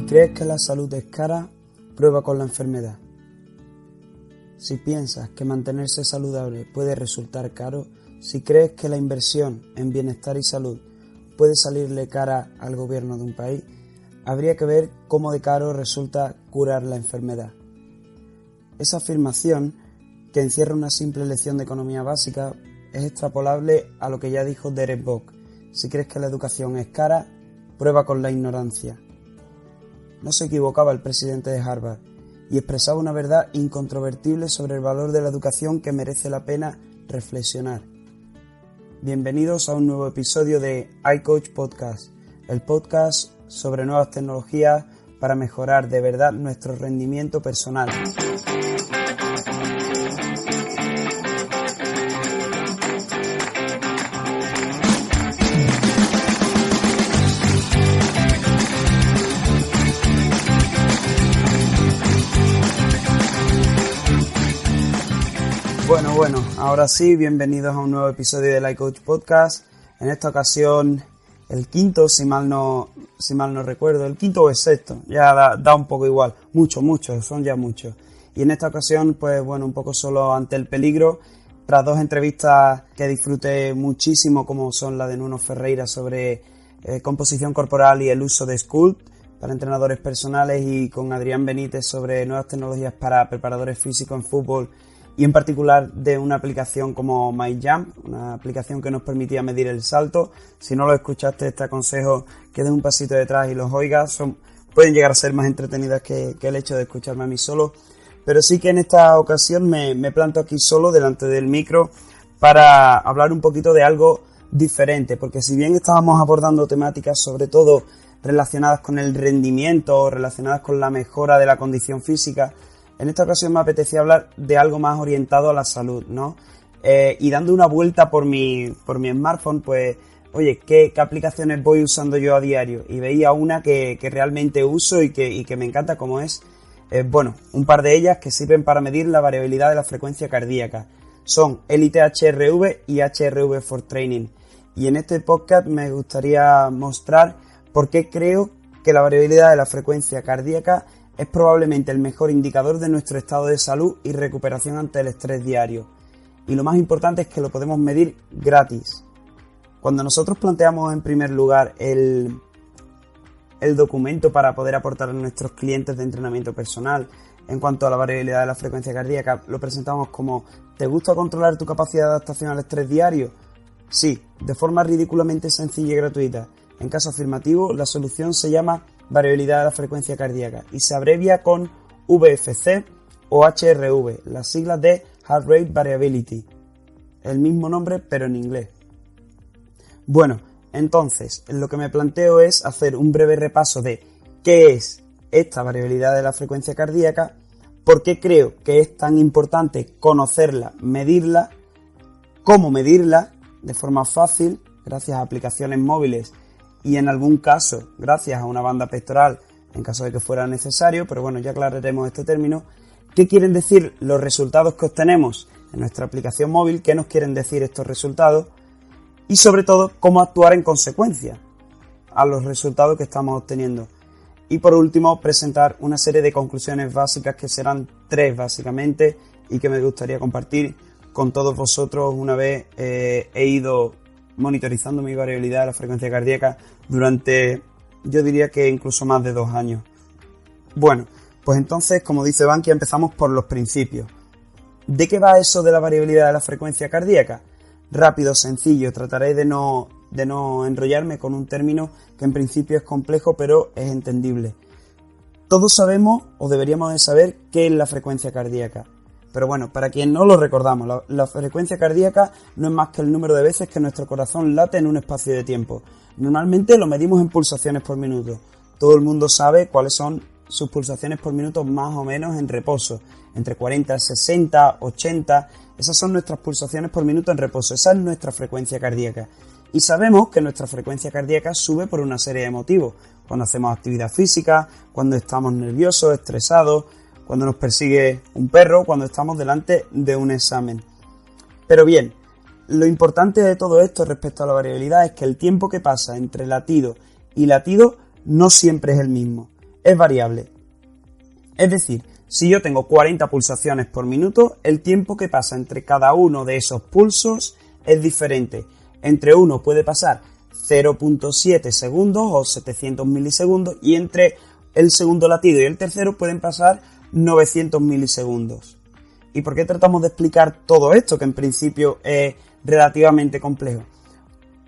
crees que la salud es cara, prueba con la enfermedad. Si piensas que mantenerse saludable puede resultar caro, si crees que la inversión en bienestar y salud puede salirle cara al gobierno de un país, habría que ver cómo de caro resulta curar la enfermedad. Esa afirmación, que encierra una simple lección de economía básica, es extrapolable a lo que ya dijo Derek Bock: si crees que la educación es cara, prueba con la ignorancia. No se equivocaba el presidente de Harvard y expresaba una verdad incontrovertible sobre el valor de la educación que merece la pena reflexionar. Bienvenidos a un nuevo episodio de iCoach Podcast, el podcast sobre nuevas tecnologías para mejorar de verdad nuestro rendimiento personal. Bueno, ahora sí, bienvenidos a un nuevo episodio del iCoach Podcast. En esta ocasión, el quinto, si mal no recuerdo, el quinto o el sexto, ya da un poco igual, muchos, son ya muchos. Y en esta ocasión, un poco solo ante el peligro, tras dos entrevistas que disfruté muchísimo, como son la de Nuno Ferreira sobre composición corporal y el uso de Sculpt para entrenadores personales, y con Adrián Benítez sobre nuevas tecnologías para preparadores físicos en fútbol, y en particular de una aplicación como MyJump, una aplicación que nos permitía medir el salto. Si no lo escuchaste, te aconsejo que des un pasito detrás y los oigas. Pueden llegar a ser más entretenidas que el hecho de escucharme a mí solo. Pero sí que en esta ocasión me planto aquí solo delante del micro para hablar un poquito de algo diferente, porque si bien estábamos abordando temáticas sobre todo relacionadas con el rendimiento, relacionadas con la mejora de la condición física, en esta ocasión me apetecía hablar de algo más orientado a la salud, ¿no? Y dando una vuelta por mi smartphone, pues, oye, ¿qué aplicaciones voy usando yo a diario? Y veía una que realmente uso y que me encanta, como es, un par de ellas que sirven para medir la variabilidad de la frecuencia cardíaca. Son Elite HRV y HRV for Training. Y en este podcast me gustaría mostrar por qué creo que la variabilidad de la frecuencia cardíaca es probablemente el mejor indicador de nuestro estado de salud y recuperación ante el estrés diario. Y lo más importante es que lo podemos medir gratis. Cuando nosotros planteamos en primer lugar el documento para poder aportar a nuestros clientes de entrenamiento personal en cuanto a la variabilidad de la frecuencia cardíaca, lo presentamos como: ¿te gusta controlar tu capacidad de adaptación al estrés diario? Sí, de forma ridículamente sencilla y gratuita. En caso afirmativo, la solución se llama variabilidad de la frecuencia cardíaca y se abrevia con VFC o HRV, las siglas de Heart Rate Variability, el mismo nombre pero en inglés. Bueno, entonces, lo que me planteo es hacer un breve repaso de qué es esta variabilidad de la frecuencia cardíaca, por qué creo que es tan importante conocerla, medirla, cómo medirla de forma fácil gracias a aplicaciones móviles y en algún caso gracias a una banda pectoral en caso de que fuera necesario, pero bueno, ya aclararemos este término. ¿Qué quieren decir los resultados que obtenemos en nuestra aplicación móvil? ¿Qué nos quieren decir estos resultados? Y sobre todo, cómo actuar en consecuencia a los resultados que estamos obteniendo. Y por último, presentar una serie de conclusiones básicas, que serán 3 básicamente, y que me gustaría compartir con todos vosotros una vez he ido monitorizando mi variabilidad de la frecuencia cardíaca durante, yo diría que incluso más de 2 años. Bueno, pues entonces, como dice Bankia, empezamos por los principios. ¿De qué va eso de la variabilidad de la frecuencia cardíaca? Rápido, sencillo, trataré de no enrollarme con un término que en principio es complejo, pero es entendible. Todos sabemos, o deberíamos de saber, qué es la frecuencia cardíaca. Pero bueno, para quien no lo recordamos, la frecuencia cardíaca no es más que el número de veces que nuestro corazón late en un espacio de tiempo. Normalmente lo medimos en pulsaciones por minuto. Todo el mundo sabe cuáles son sus pulsaciones por minuto más o menos en reposo. Entre 40, 60, 80... Esas son nuestras pulsaciones por minuto en reposo. Esa es nuestra frecuencia cardíaca. Y sabemos que nuestra frecuencia cardíaca sube por una serie de motivos. Cuando hacemos actividad física, cuando estamos nerviosos, estresados, cuando nos persigue un perro, cuando estamos delante de un examen. Pero bien, lo importante de todo esto respecto a la variabilidad es que el tiempo que pasa entre latido y latido no siempre es el mismo. es variable. Es decir, si yo tengo 40 pulsaciones por minuto, el tiempo que pasa entre cada uno de esos pulsos es diferente. Entre uno puede pasar 0.7 segundos o 700 milisegundos y entre el segundo latido y el tercero pueden pasar 900 milisegundos. ¿Y por qué tratamos de explicar todo esto, que en principio es relativamente complejo?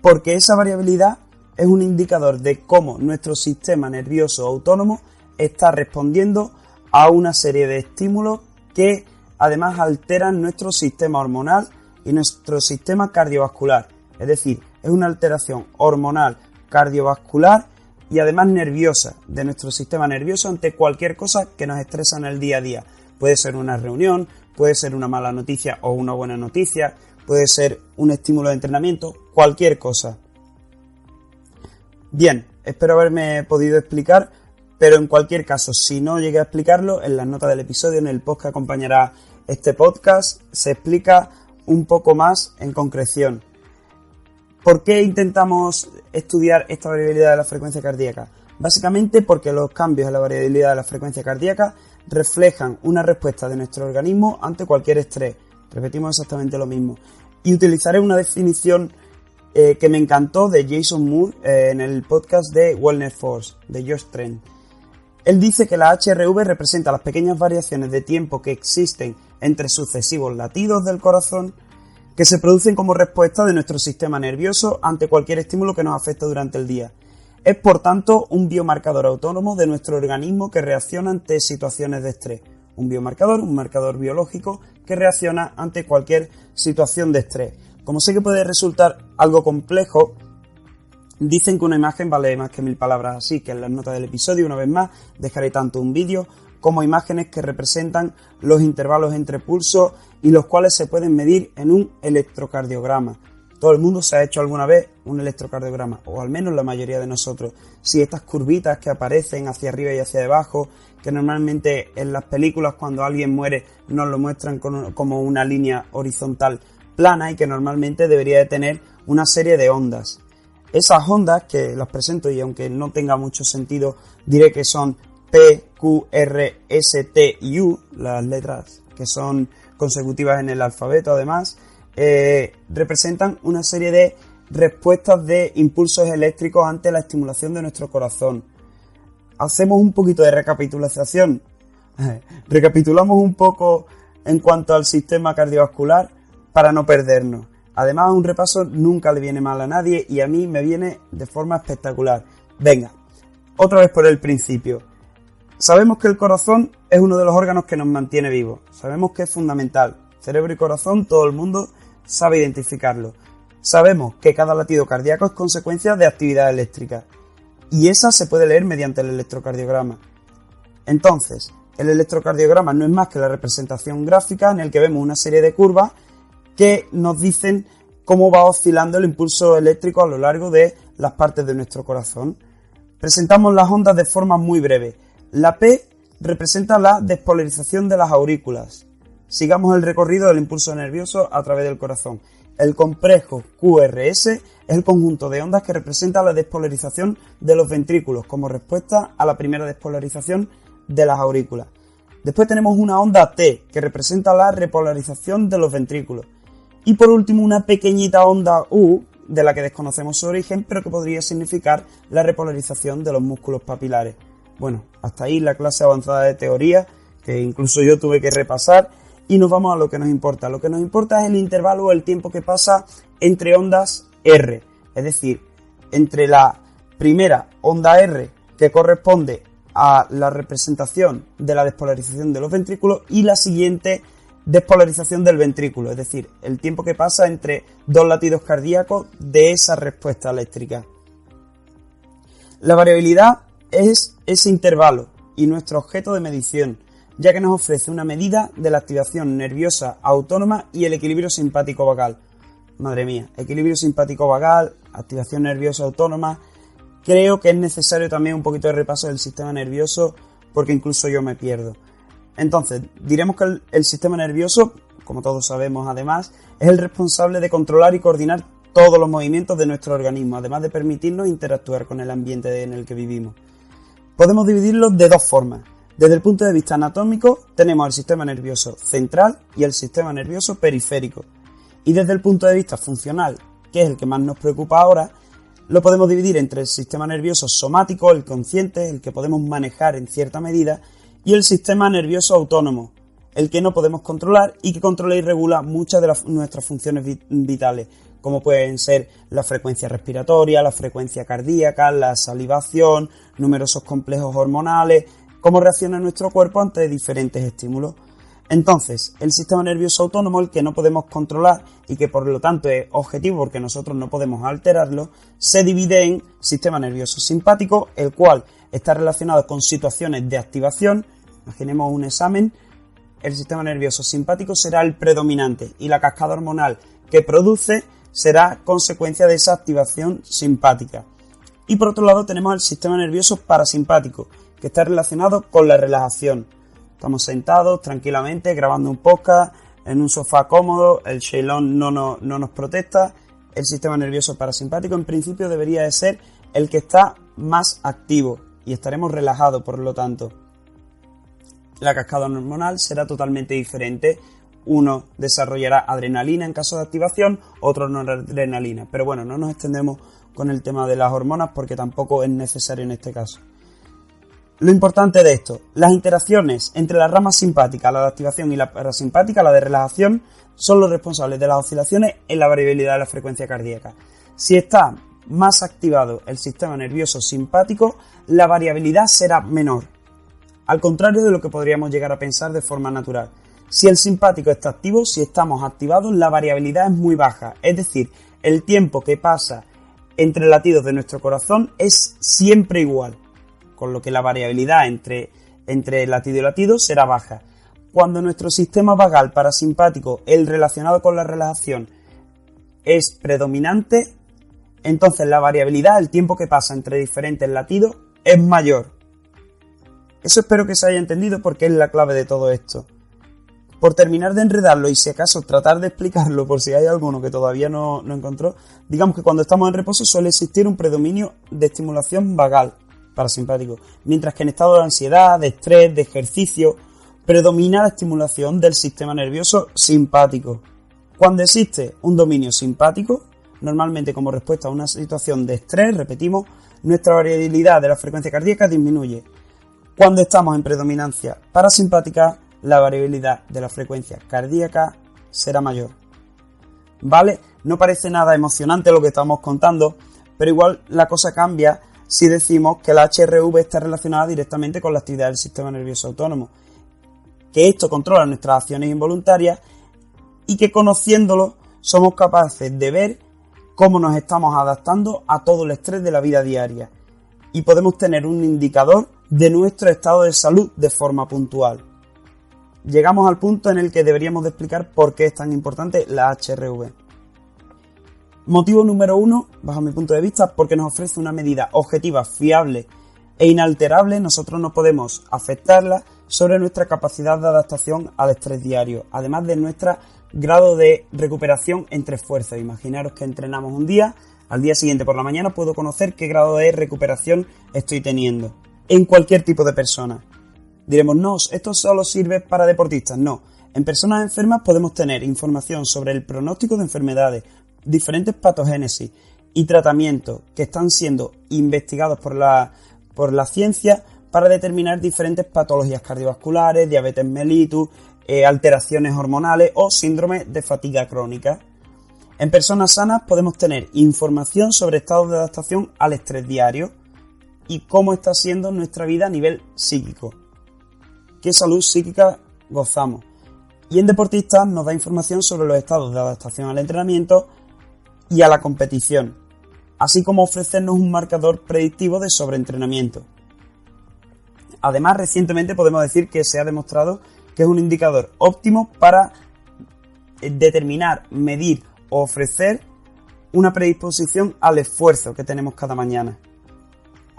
Porque esa variabilidad es un indicador de cómo nuestro sistema nervioso autónomo está respondiendo a una serie de estímulos que además alteran nuestro sistema hormonal y nuestro sistema cardiovascular. Es decir, es una alteración hormonal, cardiovascular y además nerviosa de nuestro sistema nervioso ante cualquier cosa que nos estresa en el día a día. Puede ser una reunión, puede ser una mala noticia o una buena noticia, puede ser un estímulo de entrenamiento, cualquier cosa. Bien, espero haberme podido explicar, pero en cualquier caso, si no llegué a explicarlo, en las notas del episodio, en el post que acompañará este podcast, se explica un poco más en concreción. ¿Por qué intentamos estudiar esta variabilidad de la frecuencia cardíaca? Básicamente porque los cambios en la variabilidad de la frecuencia cardíaca reflejan una respuesta de nuestro organismo ante cualquier estrés. Repetimos exactamente lo mismo. Y utilizaré una definición que me encantó de Jason Moore en el podcast de Wellness Force, de Josh Trent. Él dice que la HRV representa las pequeñas variaciones de tiempo que existen entre sucesivos latidos del corazón que se producen como respuesta de nuestro sistema nervioso ante cualquier estímulo que nos afecta durante el día. Es, por tanto, un biomarcador autónomo de nuestro organismo que reacciona ante situaciones de estrés. Un marcador biológico que reacciona ante cualquier situación de estrés. Como sé que puede resultar algo complejo, dicen que una imagen vale más que 1000 palabras, así que en las notas del episodio, una vez más, dejaré tanto un vídeo como imágenes que representan los intervalos entre pulsos y los cuales se pueden medir en un electrocardiograma. Todo el mundo se ha hecho alguna vez un electrocardiograma, o al menos la mayoría de nosotros. Si estas curvitas que aparecen hacia arriba y hacia abajo, que normalmente en las películas cuando alguien muere nos lo muestran como una línea horizontal plana y que normalmente debería de tener una serie de ondas. Esas ondas, que las presento y aunque no tenga mucho sentido, diré que son P, Q, R, S, T y U, las letras que son consecutivas en el alfabeto además, representan una serie de respuestas de impulsos eléctricos ante la estimulación de nuestro corazón. Hacemos un poquito de recapitulación. Recapitulamos un poco en cuanto al sistema cardiovascular para no perdernos. Además, un repaso nunca le viene mal a nadie y a mí me viene de forma espectacular. Venga, otra vez por el principio. Sabemos que el corazón es uno de los órganos que nos mantiene vivos. Sabemos que es fundamental. Cerebro y corazón, todo el mundo sabe identificarlo. Sabemos que cada latido cardíaco es consecuencia de actividad eléctrica. Y esa se puede leer mediante el electrocardiograma. Entonces, el electrocardiograma no es más que la representación gráfica en el que vemos una serie de curvas que nos dicen cómo va oscilando el impulso eléctrico a lo largo de las partes de nuestro corazón. Presentamos las ondas de forma muy breve. La P representa la despolarización de las aurículas. Sigamos el recorrido del impulso nervioso a través del corazón. El complejo QRS es el conjunto de ondas que representa la despolarización de los ventrículos como respuesta a la primera despolarización de las aurículas. Después tenemos una onda T que representa la repolarización de los ventrículos. Y por último una pequeñita onda U de la que desconocemos su origen pero que podría significar la repolarización de los músculos papilares. Bueno, hasta ahí la clase avanzada de teoría que incluso yo tuve que repasar. Y nos vamos a lo que nos importa. Lo que nos importa es el intervalo o el tiempo que pasa entre ondas R. Es decir, entre la primera onda R, que corresponde a la representación de la despolarización de los ventrículos, y la siguiente despolarización del ventrículo. Es decir, el tiempo que pasa entre dos latidos cardíacos de esa respuesta eléctrica. La variabilidad es ese intervalo y nuestro objeto de medición, ya que nos ofrece una medida de la activación nerviosa autónoma y el equilibrio simpático vagal. Madre mía, equilibrio simpático vagal, activación nerviosa autónoma. Creo que es necesario también un poquito de repaso del sistema nervioso porque incluso yo me pierdo. Entonces, diremos que el sistema nervioso, como todos sabemos además, es el responsable de controlar y coordinar todos los movimientos de nuestro organismo, además de permitirnos interactuar con el ambiente en el que vivimos. Podemos dividirlos de dos formas. Desde el punto de vista anatómico tenemos el sistema nervioso central y el sistema nervioso periférico. Y desde el punto de vista funcional, que es el que más nos preocupa ahora, lo podemos dividir entre el sistema nervioso somático, el consciente, el que podemos manejar en cierta medida, y el sistema nervioso autónomo, el que no podemos controlar y que controla y regula muchas de nuestras funciones vitales, como pueden ser la frecuencia respiratoria, la frecuencia cardíaca, la salivación, numerosos complejos hormonales, cómo reacciona nuestro cuerpo ante diferentes estímulos. Entonces, el sistema nervioso autónomo, el que no podemos controlar y que por lo tanto es objetivo porque nosotros no podemos alterarlo, se divide en sistema nervioso simpático, el cual está relacionado con situaciones de activación. Imaginemos un examen, el sistema nervioso simpático será el predominante y la cascada hormonal que produce será consecuencia de esa activación simpática. Y por otro lado tenemos el sistema nervioso parasimpático, que está relacionado con la relajación. Estamos sentados tranquilamente grabando un podcast en un sofá cómodo, el Shailon no nos protesta. El sistema nervioso parasimpático en principio debería de ser el que está más activo y estaremos relajados por lo tanto. La cascada hormonal será totalmente diferente. Uno desarrollará adrenalina en caso de activación, otro noradrenalina. Pero bueno, no nos extendemos con el tema de las hormonas porque tampoco es necesario en este caso. Lo importante de esto, las interacciones entre la rama simpática, la de activación, y la parasimpática, la de relajación, son los responsables de las oscilaciones en la variabilidad de la frecuencia cardíaca. Si está más activado el sistema nervioso simpático, la variabilidad será menor, al contrario de lo que podríamos llegar a pensar de forma natural. Si el simpático está activo, si estamos activados, la variabilidad es muy baja, es decir, el tiempo que pasa entre latidos de nuestro corazón es siempre igual, con lo que la variabilidad entre latido y latido será baja. Cuando nuestro sistema vagal parasimpático, el relacionado con la relajación, es predominante, entonces la variabilidad, el tiempo que pasa entre diferentes latidos, es mayor. Eso espero que se haya entendido porque es la clave de todo esto. Por terminar de enredarlo y si acaso tratar de explicarlo por si hay alguno que todavía no encontró, digamos que cuando estamos en reposo suele existir un predominio de estimulación vagal parasimpático, mientras que en estado de ansiedad, de estrés, de ejercicio, predomina la estimulación del sistema nervioso simpático. Cuando existe un dominio simpático, normalmente como respuesta a una situación de estrés, repetimos, nuestra variabilidad de la frecuencia cardíaca disminuye. Cuando estamos en predominancia parasimpática, la variabilidad de la frecuencia cardíaca será mayor. ¿Vale? No parece nada emocionante lo que estamos contando, pero igual la cosa cambia si decimos que la HRV está relacionada directamente con la actividad del sistema nervioso autónomo, que esto controla nuestras acciones involuntarias y que conociéndolo somos capaces de ver cómo nos estamos adaptando a todo el estrés de la vida diaria y podemos tener un indicador de nuestro estado de salud de forma puntual. Llegamos al punto en el que deberíamos de explicar por qué es tan importante la HRV. Motivo número 1, bajo mi punto de vista, porque nos ofrece una medida objetiva, fiable e inalterable. Nosotros no podemos afectarla sobre nuestra capacidad de adaptación al estrés diario, además de nuestro grado de recuperación entre esfuerzos. Imaginaros que entrenamos un día, al día siguiente por la mañana puedo conocer qué grado de recuperación estoy teniendo en cualquier tipo de persona. Diremos, no, esto solo sirve para deportistas. No, en personas enfermas podemos tener información sobre el pronóstico de enfermedades, diferentes patogénesis y tratamientos que están siendo investigados por la ciencia para determinar diferentes patologías cardiovasculares, diabetes mellitus, alteraciones hormonales o síndrome de fatiga crónica. En personas sanas podemos tener información sobre estados de adaptación al estrés diario y cómo está siendo nuestra vida a nivel psíquico. ¿Qué salud psíquica gozamos? Y en deportistas nos da información sobre los estados de adaptación al entrenamiento y a la competición, así como ofrecernos un marcador predictivo de sobreentrenamiento. Además, recientemente podemos decir que se ha demostrado que es un indicador óptimo para determinar, medir o ofrecer una predisposición al esfuerzo que tenemos cada mañana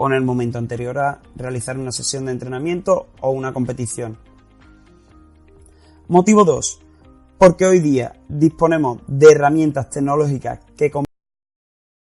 o en el momento anterior a realizar una sesión de entrenamiento o una competición. Motivo 2. Porque hoy día disponemos de herramientas tecnológicas que